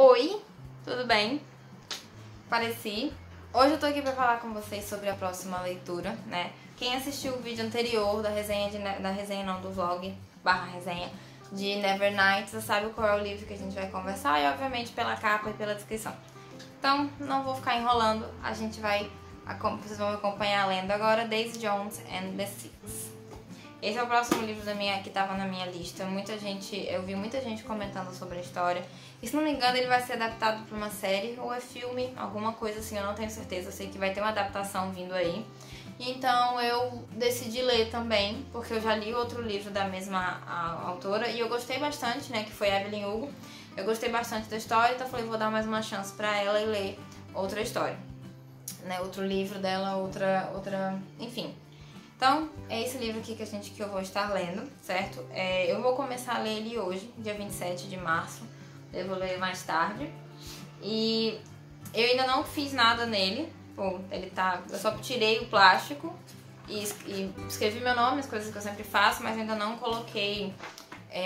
Oi, tudo bem? Apareci. Hoje eu tô aqui pra falar com vocês sobre a próxima leitura, né? Quem assistiu o vídeo anterior da resenha, do vlog / resenha de Nevernight, já sabe qual é o livro que a gente vai conversar e obviamente pela capa e pela descrição. Então não vou ficar enrolando, vocês vão acompanhar lendo agora Daisy Jones and the Six. Esse é o próximo livro que estava na minha lista. Eu vi muita gente comentando sobre a história. E se não me engano ele vai ser adaptado para uma série ou é filme, alguma coisa assim, eu não tenho certeza. Eu sei que vai ter uma adaptação vindo aí. Então eu decidi ler também, porque eu já li outro livro da mesma autora e eu gostei bastante, né, que foi Evelyn Hugo. Eu gostei bastante da história, então falei, vou dar mais uma chance pra ela e ler outra história, né, outro livro dela, enfim. Então, é esse livro aqui que eu vou estar lendo, certo? Eu vou começar a ler ele hoje, dia 27 de março. Eu vou ler mais tarde. E eu ainda não fiz nada nele. Pô, eu só tirei o plástico e escrevi meu nome, as coisas que eu sempre faço, mas ainda não coloquei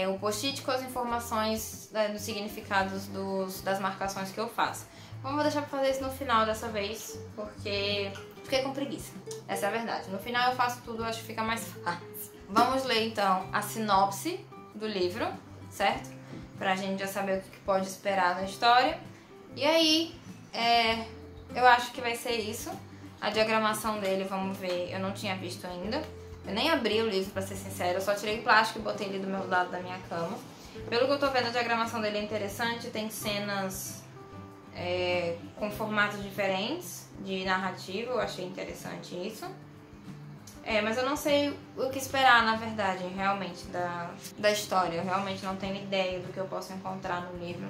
o post-it com as informações, dos significados das marcações que eu faço. Então, eu vou deixar pra fazer isso no final dessa vez, porque fiquei com preguiça. Essa é a verdade. No final eu faço tudo, acho que fica mais fácil. Vamos ler então a sinopse do livro, certo? Pra gente já saber o que pode esperar na história. E aí, eu acho que vai ser isso. A diagramação dele, vamos ver, eu não tinha visto ainda. Eu nem abri o livro, pra ser sincera. Eu só tirei o plástico e botei ele do meu lado da minha cama. Pelo que eu tô vendo, a diagramação dele é interessante. Tem cenas com formatos diferentes de narrativa. Eu achei interessante isso. Mas eu não sei o que esperar, na verdade, realmente, da história. Eu realmente não tenho ideia do que eu posso encontrar no livro.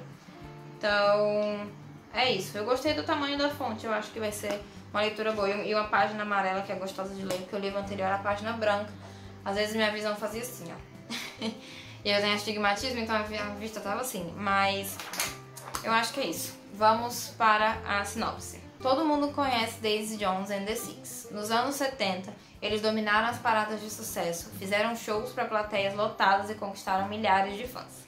Então, é isso. Eu gostei do tamanho da fonte. Eu acho que vai ser uma leitura boa. E uma página amarela que é gostosa de ler, porque o livro anterior era a página branca. Às vezes minha visão fazia assim, ó. E eu tenho astigmatismo, então a vista tava assim. Mas eu acho que é isso. Vamos para a sinopse. Todo mundo conhece Daisy Jones and the Six. Nos anos 70, eles dominaram as paradas de sucesso, fizeram shows para plateias lotadas e conquistaram milhares de fãs.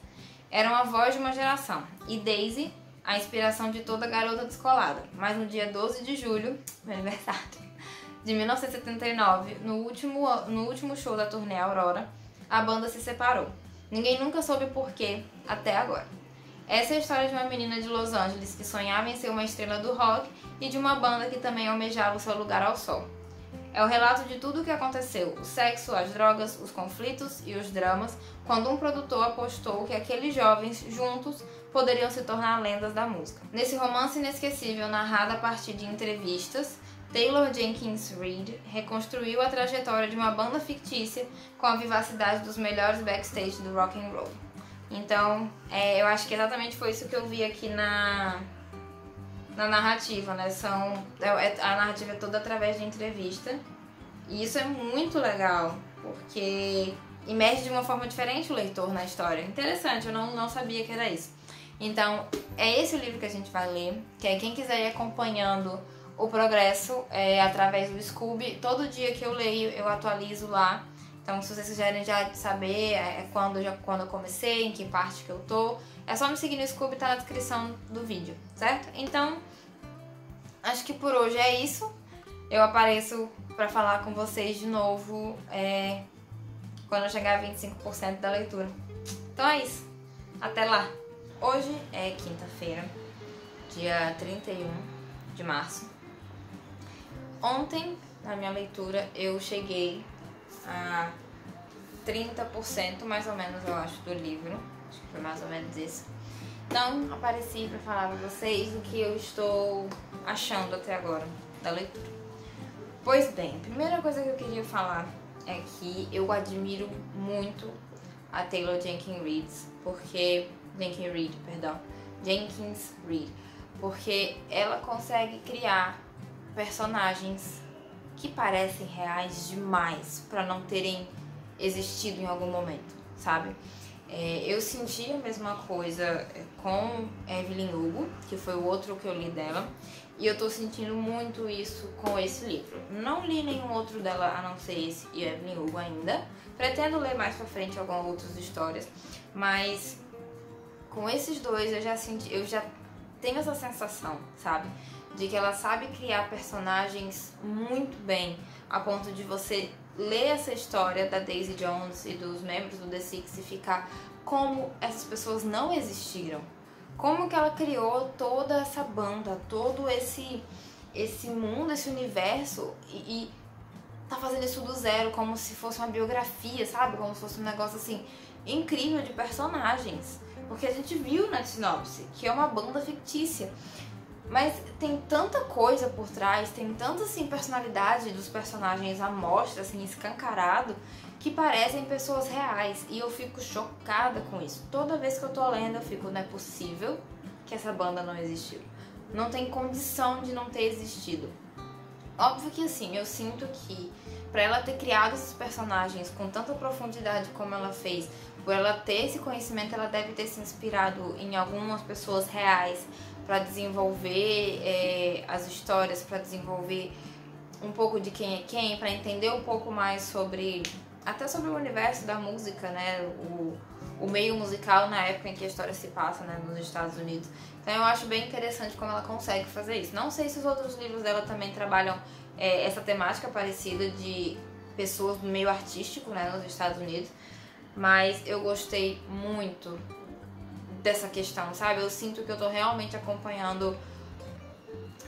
Eram a voz de uma geração, e Daisy, a inspiração de toda garota descolada. Mas no dia 12 de julho, meu aniversário, de 1979, no último show da turnê Aurora, a banda se separou. Ninguém nunca soube porquê, até agora. Essa é a história de uma menina de Los Angeles que sonhava em ser uma estrela do rock e de uma banda que também almejava o seu lugar ao sol. É o relato de tudo o que aconteceu, o sexo, as drogas, os conflitos e os dramas, quando um produtor apostou que aqueles jovens, juntos, poderiam se tornar lendas da música. Nesse romance inesquecível, narrado a partir de entrevistas, Taylor Jenkins Reid reconstruiu a trajetória de uma banda fictícia com a vivacidade dos melhores backstage do rock and roll. Então, eu acho que exatamente foi isso que eu vi aqui na narrativa, né? A narrativa é toda através de entrevista. E isso é muito legal, porque imerge de uma forma diferente o leitor na história. Interessante, eu não sabia que era isso. Então, é esse o livro que a gente vai ler, que quem quiser ir acompanhando o progresso através do Scooby. Todo dia que eu leio, eu atualizo lá. Então, se vocês quiserem já saber quando eu comecei, em que parte que eu tô, é só me seguir no Scooby, tá na descrição do vídeo, certo? Então, acho que por hoje é isso. Eu apareço pra falar com vocês de novo quando eu chegar a 25% da leitura. Então é isso. Até lá. Hoje é quinta-feira, dia 31 de março. Ontem, na minha leitura, eu cheguei a 30% mais ou menos, eu acho, do livro. Acho que foi mais ou menos isso. Então, apareci pra falar pra vocês o que eu estou achando até agora da leitura. Pois bem, a primeira coisa que eu queria falar é que eu admiro muito a Taylor Jenkins Reid, porque ela consegue criar personagens que parecem reais demais pra não terem existido em algum momento, sabe? Eu senti a mesma coisa com Evelyn Hugo, que foi o outro que eu li dela, e eu tô sentindo muito isso com esse livro. Não li nenhum outro dela a não ser esse e Evelyn Hugo ainda. Pretendo ler mais pra frente algumas outras histórias, mas com esses dois eu já tenho essa sensação, sabe? De que ela sabe criar personagens muito bem, a ponto de você ler essa história da Daisy Jones e dos membros do The Six e ficar como essas pessoas não existiram. Como que ela criou toda essa banda, todo esse mundo, esse universo e tá fazendo isso do zero, como se fosse uma biografia, sabe? Como se fosse um negócio assim incrível de personagens. Porque a gente viu na sinopse que é uma banda fictícia. Mas tem tanta coisa por trás, tem tanta assim personalidade dos personagens à mostra, assim, escancarado, que parecem pessoas reais. E eu fico chocada com isso. Toda vez que eu tô lendo, eu fico, não é possível que essa banda não existiu. Não tem condição de não ter existido. Óbvio que assim, eu sinto que pra ela ter criado esses personagens com tanta profundidade como ela fez, por ela ter esse conhecimento, ela deve ter se inspirado em algumas pessoas reais para desenvolver as histórias, para desenvolver um pouco de quem é quem, para entender um pouco mais sobre, até sobre o universo da música, né, o meio musical na época em que a história se passa, né, nos Estados Unidos. Então eu acho bem interessante como ela consegue fazer isso. Não sei se os outros livros dela também trabalham essa temática parecida de pessoas do meio artístico, né, nos Estados Unidos, mas eu gostei muito dessa questão, sabe? Eu sinto que eu tô realmente acompanhando,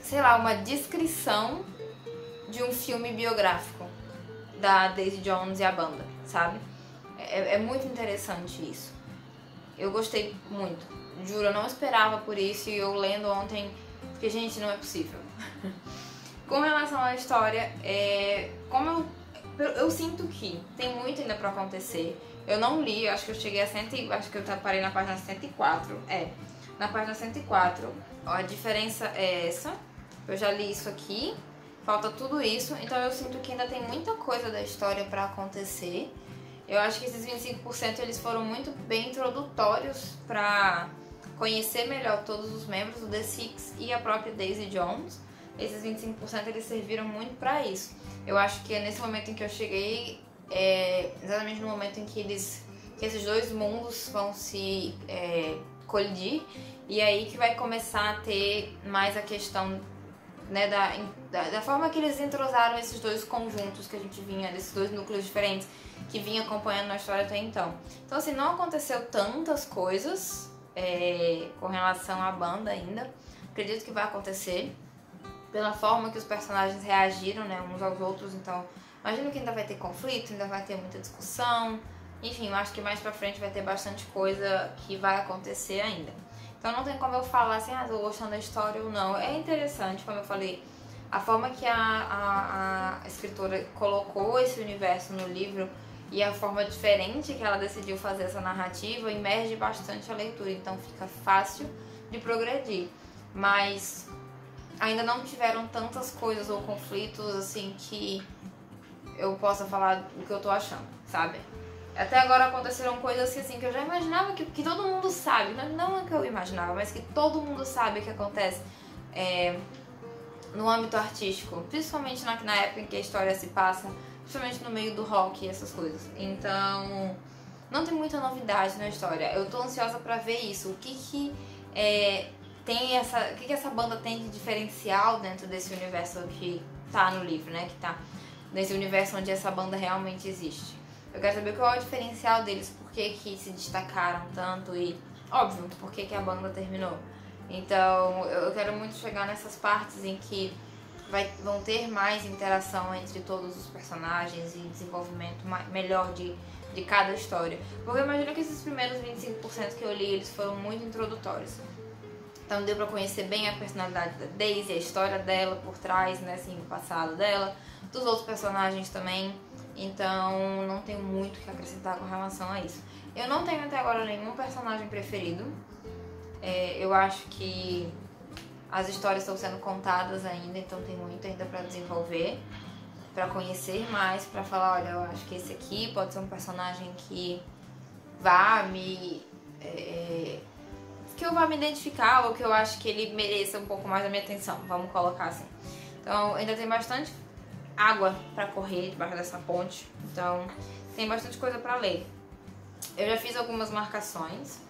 sei lá, uma descrição de um filme biográfico da Daisy Jones e a banda, sabe? É muito interessante isso. Eu gostei muito. Juro, eu não esperava por isso e eu lendo ontem, porque, gente, não é possível. Com relação à história, como eu sinto que tem muito ainda pra acontecer. Eu não li, acho que eu cheguei acho que eu parei na página 104. Na página 104, ó, a diferença é essa. Eu já li isso aqui, falta tudo isso. Então eu sinto que ainda tem muita coisa da história pra acontecer. Eu acho que esses 25% eles foram muito bem introdutórios pra conhecer melhor todos os membros do The Six e a própria Daisy Jones. Esses 25% eles serviram muito pra isso. Eu acho que é nesse momento em que eu cheguei, exatamente no momento em que esses dois mundos vão se colidir, e aí que vai começar a ter mais a questão, né, da forma que eles entrosaram esses dois conjuntos que a gente vinha, desses dois núcleos diferentes que vinha acompanhando na história até então. Então assim, não aconteceu tantas coisas com relação à banda ainda. Acredito que vai acontecer pela forma que os personagens reagiram, né, uns aos outros. Então imagino que ainda vai ter conflito, ainda vai ter muita discussão. Enfim, eu acho que mais pra frente vai ter bastante coisa que vai acontecer ainda. Então não tem como eu falar assim, tô gostando da história ou não. É interessante, como eu falei, a forma que a escritora colocou esse universo no livro e a forma diferente que ela decidiu fazer essa narrativa imerge bastante a leitura. Então fica fácil de progredir. Mas ainda não tiveram tantas coisas ou conflitos assim que eu possa falar do que eu tô achando, sabe? Até agora aconteceram coisas assim que eu já imaginava que todo mundo sabe. Não é que eu imaginava, mas que todo mundo sabe que acontece no âmbito artístico. Principalmente na época em que a história se passa, principalmente no meio do rock e essas coisas. Então, não tem muita novidade na história. Eu tô ansiosa pra ver isso. O que essa banda tem de diferencial dentro desse universo que tá no livro, né? Que tá nesse universo onde essa banda realmente existe. Eu quero saber qual é o diferencial deles, por que se destacaram tanto e, óbvio, por que a banda terminou. Então, eu quero muito chegar nessas partes em que vão ter mais interação entre todos os personagens e desenvolvimento melhor de cada história. Porque eu imagino que esses primeiros 25% que eu li, eles foram muito introdutórios. Então deu pra conhecer bem a personalidade da Daisy, a história dela por trás, né, assim, o passado dela, dos outros personagens também. Então não tenho muito o que acrescentar com relação a isso. Eu não tenho até agora nenhum personagem preferido. Eu acho que as histórias estão sendo contadas ainda, então tem muito ainda pra desenvolver, pra conhecer mais, pra falar, olha, eu acho que esse aqui pode ser um personagem que que eu vá me identificar, ou que eu acho que ele mereça um pouco mais da minha atenção, vamos colocar assim. Então ainda tem bastante água pra correr debaixo dessa ponte, então tem bastante coisa pra ler. Eu já fiz algumas marcações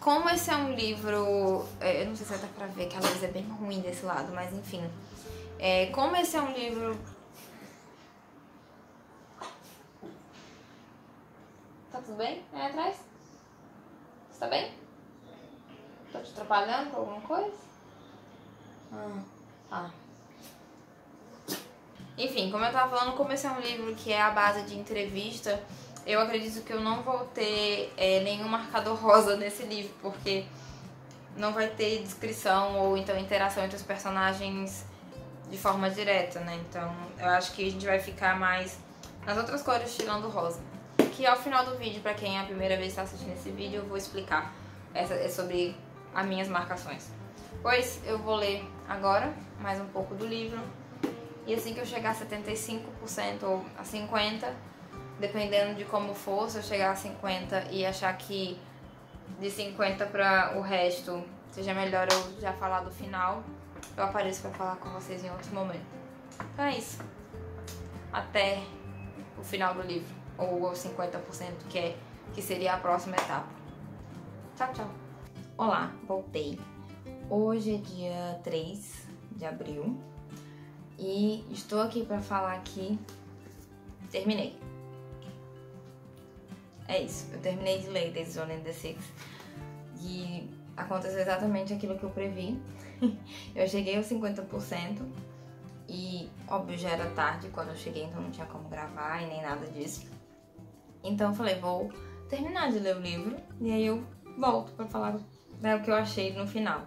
como esse é um livro... eu não sei se vai dar pra ver, que a luz é bem ruim desse lado, mas enfim. Como esse é um livro... Tá tudo bem? Aí atrás? Você tá bem? Tô te atrapalhando com alguma coisa? Tá. Enfim, como eu tava falando, como esse é um livro que é a base de entrevista, eu acredito que eu não vou ter nenhum marcador rosa nesse livro, porque não vai ter descrição ou então interação entre os personagens de forma direta, né? Então eu acho que a gente vai ficar mais nas outras cores tirando rosa. Que ao final do vídeo, pra quem é a primeira vez que está assistindo esse vídeo, eu vou explicar sobre as minhas marcações. Pois eu vou ler agora mais um pouco do livro. E assim que eu chegar a 75% ou a 50%, dependendo de como for, se eu chegar a 50% e achar que de 50% para o resto seja melhor eu já falar do final, eu apareço para falar com vocês em outro momento. Então é isso. Até o final do livro, ou os 50%, que seria a próxima etapa. Tchau, tchau. Olá, voltei. Hoje é dia 3 de abril e estou aqui para falar que terminei. É isso, eu terminei de ler This Zone in the Six e aconteceu exatamente aquilo que eu previ. Eu cheguei aos 50% e, óbvio, já era tarde quando eu cheguei, então não tinha como gravar e nem nada disso. Então eu falei, vou terminar de ler o livro e aí eu volto pra falar o que eu achei no final.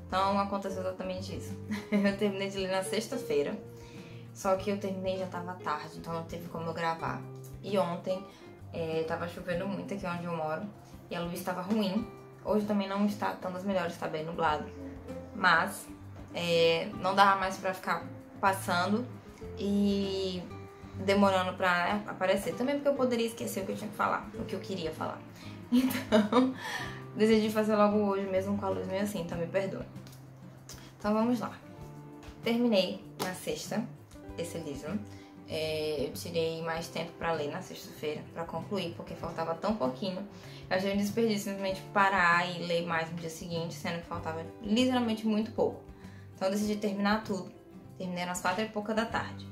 Então aconteceu exatamente isso. Eu terminei de ler na sexta-feira, só que eu terminei já tava tarde, então não teve como eu gravar. E ontem tava chovendo muito aqui onde eu moro e a luz estava ruim. Hoje também não está tão das melhores, está bem nublado. Mas não dava mais pra ficar passando e demorando pra aparecer. Também porque eu poderia esquecer o que eu tinha que falar, o que eu queria falar. Então, decidi fazer logo hoje, mesmo com a luz meio assim, então me perdoe. Então vamos lá. Terminei na sexta esse livro. Eu tirei mais tempo pra ler na sexta-feira, pra concluir, porque faltava tão pouquinho. Eu achei um desperdício simplesmente parar e ler mais no dia seguinte, sendo que faltava literalmente muito pouco. Então eu decidi terminar tudo. Terminei às 4 e pouca da tarde.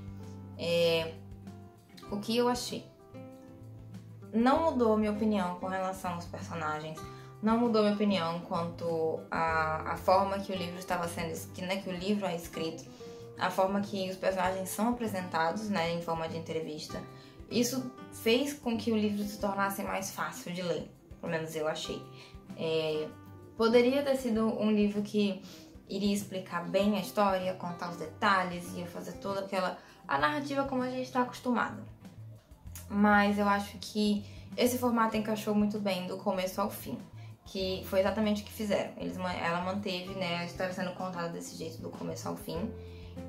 O que eu achei? Não mudou minha opinião com relação aos personagens. Não mudou minha opinião quanto à forma que o livro estava sendo, né, que o livro é escrito. A forma que os personagens são apresentados, né, em forma de entrevista. Isso fez com que o livro se tornasse mais fácil de ler, pelo menos eu achei. Poderia ter sido um livro que iria explicar bem a história, contar os detalhes, ia fazer toda a narrativa como a gente está acostumado. Mas eu acho que esse formato encaixou muito bem do começo ao fim, que foi exatamente o que fizeram. Ela manteve, né, a história sendo contada desse jeito do começo ao fim,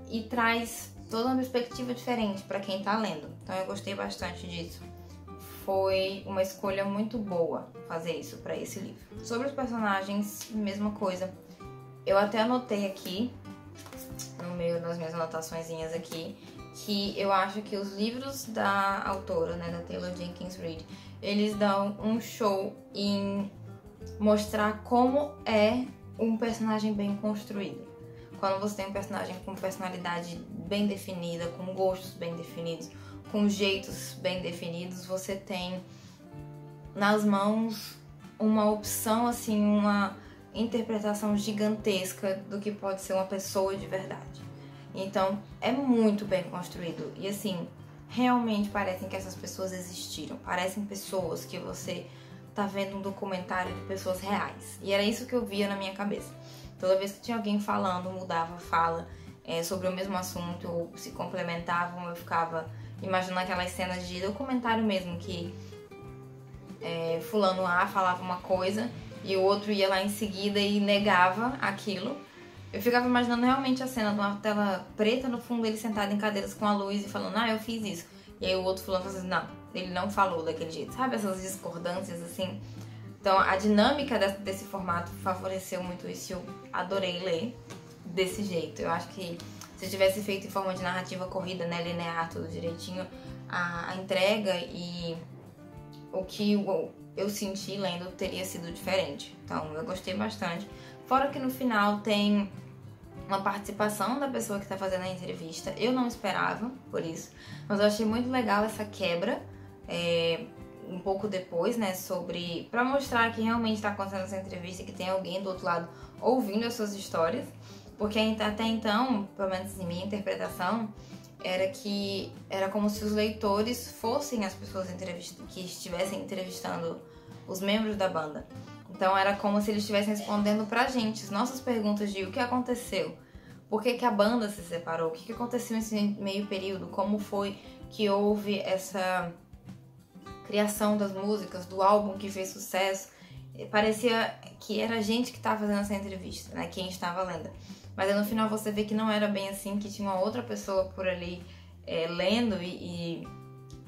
e traz toda uma perspectiva diferente para quem tá lendo. Então eu gostei bastante disso. Foi uma escolha muito boa fazer isso para esse livro. Sobre os personagens, mesma coisa. Eu até anotei aqui, no meio das minhas anotaçõezinhas aqui, que eu acho que os livros da autora, né, da Taylor Jenkins Reid, eles dão um show em mostrar como é um personagem bem construído. Quando você tem um personagem com personalidade bem definida, com gostos bem definidos, com jeitos bem definidos, você tem nas mãos uma opção, assim, uma interpretação gigantesca do que pode ser uma pessoa de verdade. Então, é muito bem construído. E assim, realmente parecem que essas pessoas existiram. Parecem pessoas que você tá vendo um documentário de pessoas reais. E era isso que eu via na minha cabeça. Toda vez que tinha alguém falando, mudava a fala sobre o mesmo assunto, ou se complementavam, eu ficava imaginando aquelas cenas de documentário mesmo, que fulano A falava uma coisa e o outro ia lá em seguida e negava aquilo. Eu ficava imaginando realmente a cena de uma tela preta no fundo, ele sentado em cadeiras com a luz e falando, eu fiz isso. E aí o outro fulano falando assim, não, ele não falou daquele jeito. Sabe essas discordâncias assim? Então a dinâmica desse formato favoreceu muito isso e eu adorei ler desse jeito. Eu acho que se tivesse feito em forma de narrativa corrida, né, linear, tudo direitinho, a entrega e o que eu senti lendo teria sido diferente. Então eu gostei bastante. Fora que no final tem uma participação da pessoa que tá fazendo a entrevista. Eu não esperava por isso, mas eu achei muito legal essa quebra um pouco depois, né, pra mostrar que realmente tá acontecendo essa entrevista e que tem alguém do outro lado ouvindo as suas histórias. Porque até então, pelo menos em minha interpretação, era como se os leitores fossem as pessoas que estivessem entrevistando os membros da banda. Então era como se eles estivessem respondendo pra gente as nossas perguntas de o que aconteceu, por que a banda se separou, o que aconteceu nesse meio período, como foi que houve essa criação das músicas, do álbum que fez sucesso. Parecia que era a gente que estava fazendo essa entrevista, né? Quem estava lendo. Mas aí no final você vê que não era bem assim, que tinha uma outra pessoa por ali lendo e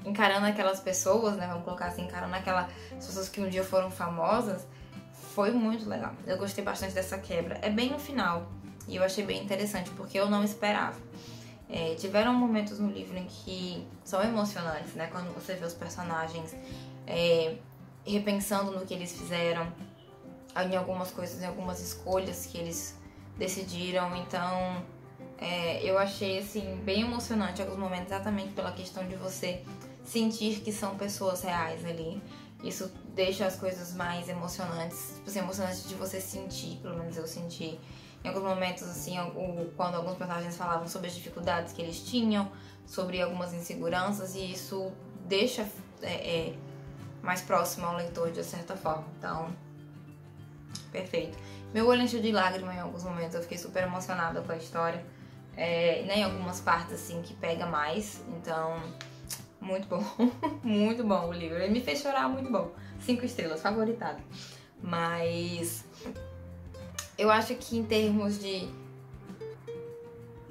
encarando aquelas pessoas, né? Vamos colocar assim, encarando aquelas pessoas que um dia foram famosas. Foi muito legal. Eu gostei bastante dessa quebra. É bem no final e eu achei bem interessante, porque eu não esperava. Tiveram momentos no livro em que são emocionantes, né? Quando você vê os personagens repensando no que eles fizeram, em algumas coisas, em algumas escolhas que eles decidiram. Então eu achei assim bem emocionante em alguns momentos, exatamente pela questão de você sentir que são pessoas reais ali. Isso deixa as coisas mais emocionantes, tipo assim, emocionantes de você sentir, pelo menos eu senti em alguns momentos, assim, quando alguns personagens falavam sobre as dificuldades que eles tinham, sobre algumas inseguranças, e isso deixa mais próximo ao leitor de certa forma. Então, perfeito. Meu olho encheu de lágrimas em alguns momentos, eu fiquei super emocionada com a história, em algumas partes assim que pega mais. Então, muito bom, muito bom o livro. Ele me fez chorar, muito bom. 5 estrelas, favoritado. Mas eu acho que em termos de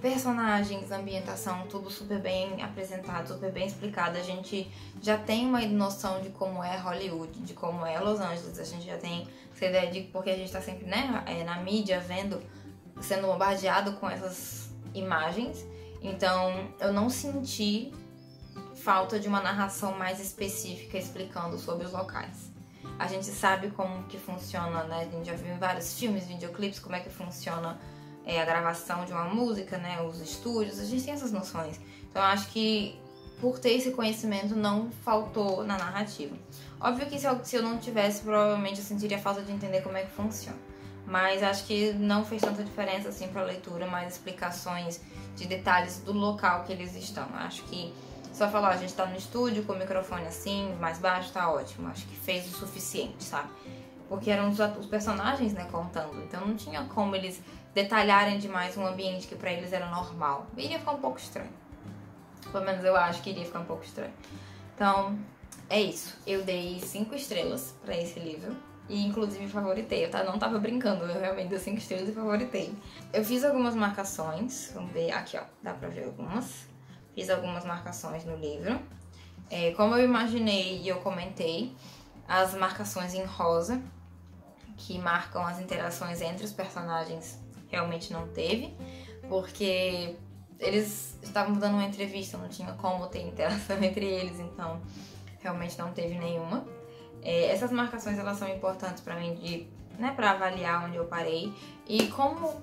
personagens, ambientação, tudo super bem apresentado, super bem explicado. A gente já tem uma noção de como é Hollywood, de como é Los Angeles. A gente já tem essa ideia de porque a gente tá sempre, né, na mídia vendo, sendo bombardeado com essas imagens. Então eu não senti falta de uma narração mais específica explicando sobre os locais. A gente sabe como que funciona, né? A gente já viu em vários filmes, videoclipes, como é que funciona a gravação de uma música, né? Os estúdios, a gente tem essas noções. Então eu acho que por ter esse conhecimento não faltou na narrativa. Óbvio que se eu não tivesse, provavelmente eu sentiria falta de entender como é que funciona. Mas acho que não fez tanta diferença assim pra leitura, mais explicações de detalhes do local que eles estão. Acho que só falar, a gente tá no estúdio com o microfone assim, mais baixo, tá ótimo. Acho que fez o suficiente, sabe? Porque eram os personagens, né, contando. Então não tinha como eles detalharem demais um ambiente que pra eles era normal. Iria ficar um pouco estranho. Pelo menos eu acho que iria ficar um pouco estranho. Então, é isso. Eu dei 5 estrelas pra esse livro. E inclusive favoritei. Eu não tava brincando, eu realmente dei 5 estrelas e favoritei. Eu fiz algumas marcações. Vamos ver, aqui ó, dá pra ver algumas. Fiz algumas marcações no livro. Como eu imaginei e eu comentei, as marcações em rosa, que marcam as interações entre os personagens, realmente não teve, porque eles estavam dando uma entrevista, não tinha como ter interação entre eles, então realmente não teve nenhuma. Essas marcações, elas são importantes pra mim, pra avaliar onde eu parei. E como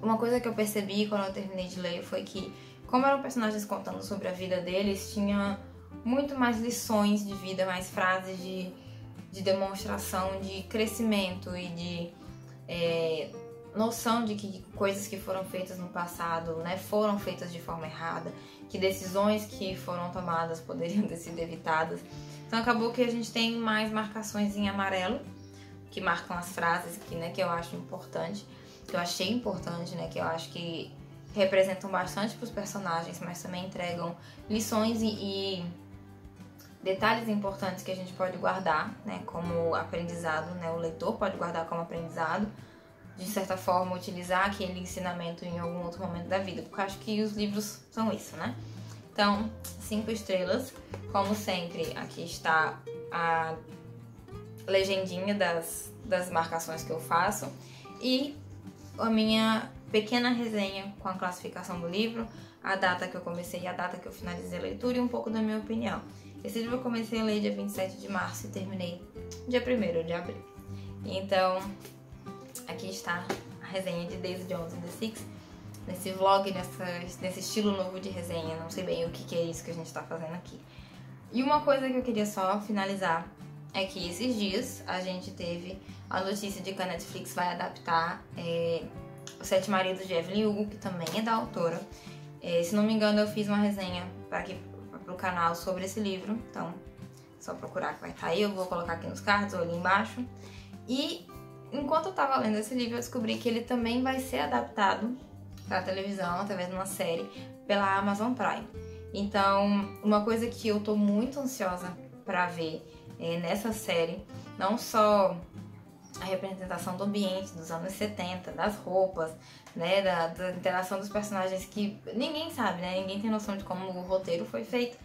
uma coisa que eu percebi quando eu terminei de ler foi que, como eram personagens contando sobre a vida deles, tinha muito mais lições de vida, mais frases de demonstração de crescimento e de noção de que coisas que foram feitas no passado, né, foram feitas de forma errada, que decisões que foram tomadas poderiam ter sido evitadas. Então acabou que a gente tem mais marcações em amarelo, que marcam as frases que eu acho importante, que eu achei importante, né, que eu acho que representam bastante para os personagens, mas também entregam lições e detalhes importantes que a gente pode guardar, né, como aprendizado, né, o leitor pode guardar como aprendizado, de certa forma utilizar aquele ensinamento em algum outro momento da vida, porque eu acho que os livros são isso, né? Então, 5 estrelas, como sempre, aqui está a legendinha das marcações que eu faço e a minha pequena resenha com a classificação do livro, a data que eu comecei e a data que eu finalizei a leitura e um pouco da minha opinião. Esse livro eu comecei a ler dia 27 de março e terminei dia 1º de abril. Então, aqui está a resenha de Daisy Jones and the Six. Nesse vlog, nesse estilo novo de resenha. Não sei bem o que é isso que a gente tá fazendo aqui. E uma coisa que eu queria só finalizar é que esses dias a gente teve a notícia de que a Netflix vai adaptar Os Sete Maridos de Evelyn Hugo, que também é da autora. Se não me engano, eu fiz uma resenha pro canal sobre esse livro, então é só procurar que vai estar aí, eu vou colocar aqui nos cards ou ali embaixo. E enquanto eu tava lendo esse livro, eu descobri que ele também vai ser adaptado pra televisão, através de uma série, pela Amazon Prime. Então, uma coisa que eu tô muito ansiosa pra ver nessa série, não só a representação do ambiente dos anos 70, das roupas, né, da interação dos personagens que ninguém sabe, né, ninguém tem noção de como o roteiro foi feito,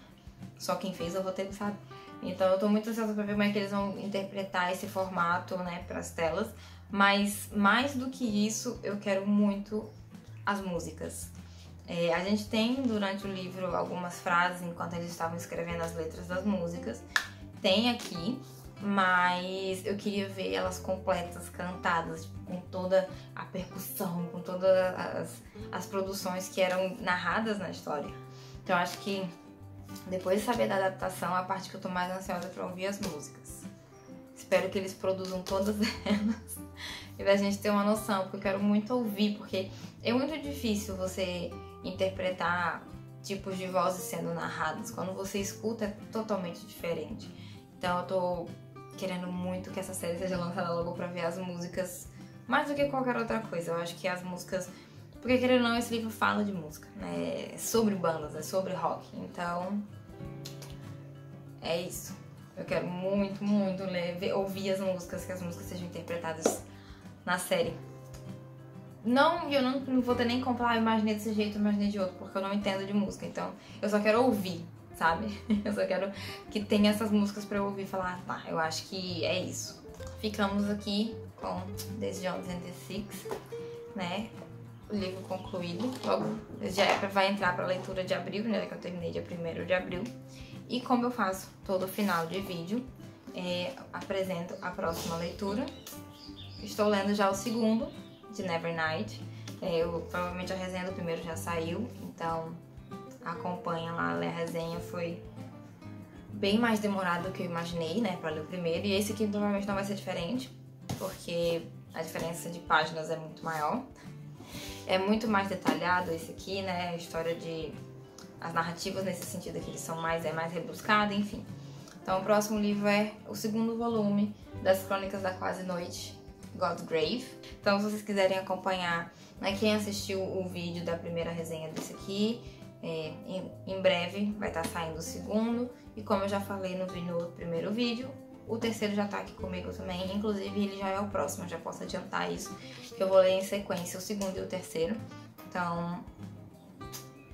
só quem fez o roteiro sabe. Então eu tô muito ansiosa pra ver como é que eles vão interpretar esse formato, né, pras telas, mas mais do que isso, eu quero muito as músicas. A gente tem durante o livro algumas frases enquanto eles estavam escrevendo as letras das músicas, tem aqui, mas eu queria ver elas completas, cantadas, com toda a percussão, com todas as produções que eram narradas na história. Então eu acho que depois de saber da adaptação, a parte que eu tô mais ansiosa é pra ouvir as músicas. Espero que eles produzam todas elas e da gente ter uma noção, porque eu quero muito ouvir, porque é muito difícil você interpretar tipos de vozes sendo narradas. Quando você escuta é totalmente diferente. Então eu tô querendo muito que essa série seja lançada logo pra ver as músicas, mais do que qualquer outra coisa. Eu acho que as músicas, porque querendo ou não, esse livro fala de música, né? É sobre bandas, é sobre rock. Então, é isso. Eu quero muito, muito ouvir as músicas, que as músicas sejam interpretadas na série. Eu não vou ter nem comprar, eu imaginei desse jeito, eu imaginei de outro, porque eu não entendo de música. Então, eu só quero ouvir, sabe? Eu só quero que tenha essas músicas pra eu ouvir e falar, tá, eu acho que é isso. Ficamos aqui com Daisy Jones and the Six, né? O livro concluído. Logo já vai entrar pra leitura de abril, né? Que eu terminei dia 1º de abril. E como eu faço todo final de vídeo, apresento a próxima leitura. Estou lendo já o segundo, de Nevernight. Provavelmente a resenha do primeiro já saiu, então acompanha lá, a resenha foi bem mais demorado do que eu imaginei, né, pra ler o primeiro. E esse aqui provavelmente não vai ser diferente, porque a diferença de páginas é muito maior. É muito mais detalhado esse aqui, né, a história as narrativas nesse sentido aqui são mais rebuscada, enfim. Então o próximo livro é o segundo volume das Crônicas da Quase Noite, God's Grave. Então se vocês quiserem acompanhar, né, quem assistiu o vídeo da primeira resenha desse aqui, em breve vai estar saindo o segundo. E como eu já falei no primeiro vídeo, o terceiro já tá aqui comigo também. Inclusive ele já é o próximo, eu já posso adiantar isso, que eu vou ler em sequência o segundo e o terceiro. Então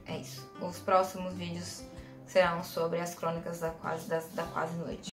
é isso. Os próximos vídeos serão sobre as Crônicas da Quase Noite.